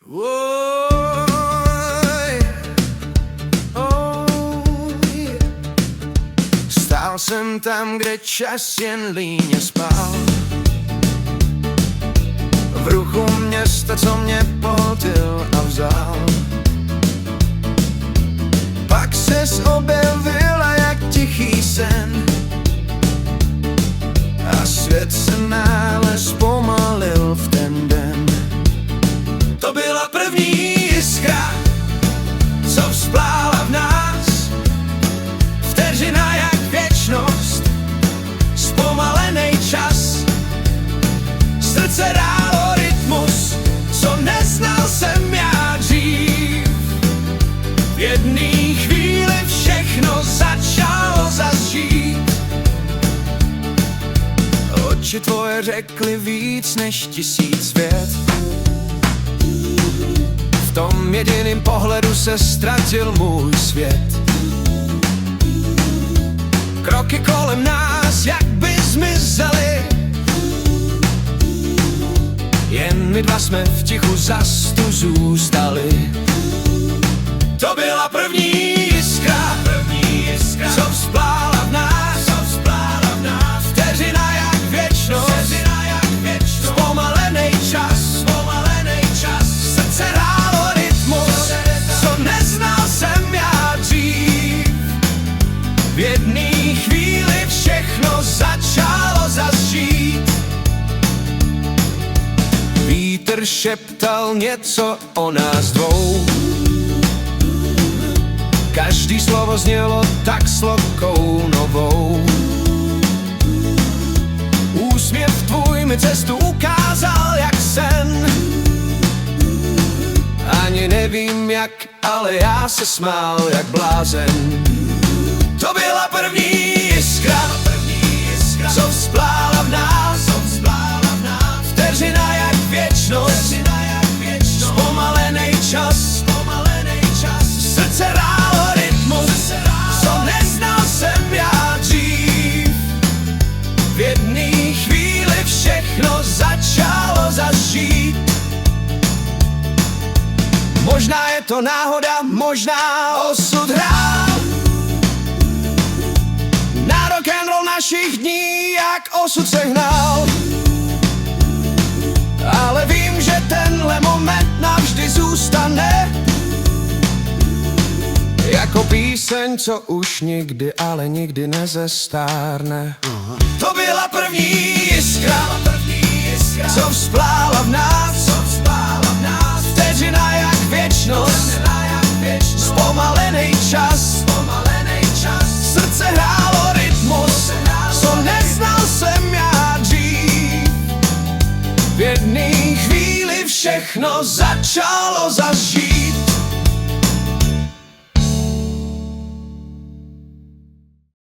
Oj, oj. Stál jsem tam, kde čas jen líně spal, v ruchu města, co mě pohltil a vzal. Pak ses objevila jak tichý sen a svět se náhle zpomalil v ten den. To byla první jiskra, co vzplála v nás, vteřina jak věčnost, zpomalený čas. Srdce dálo rytmus, co neznal jsem já dřív. V jedné chvíli všechno začalo zažít. Oči tvoje řekly víc než 1000 vět. V tom jediným pohledu se ztratil můj svět. Kroky kolem nás jak by zmizely, jen my dva jsme v tichu zas tu zůstali. To byla první jiskra, co vzplála v nás, vteřina jak věčnost, zpomalený čas. Srdce hrálo rytmus, co neznal jsem já dřív. V jedné chvíli všechno začalo zažít. Vítr šeptal něco o nás dvou, každý slovo znělo tak slokou novou. Úsměv tvůj mi cestu ukázal jak sen. Ani nevím jak, ale já se smál jak blázen. To byla první jiskra, co vzplála v nás, vteřina jak věčnost, zpomalený čas. Srdce hrálo rytmus, co neznal jsem já dřív. V jedné chvíli všechno začalo zažít. Možná je to náhoda, možná osud hrál na rock'n'roll našich dní, jak osud se hnal. Ale vím, že tenhle moment navždy zůstane jako píseň, co už nikdy, ale nikdy nezestárne. To byla první jiskra, co vzplála v nás, vteřina jak věčnost, zpomalený čas. Srdce hrálo rytmus, co neznal jsem já dřív. V jedné chvíli všechno začalo zažít.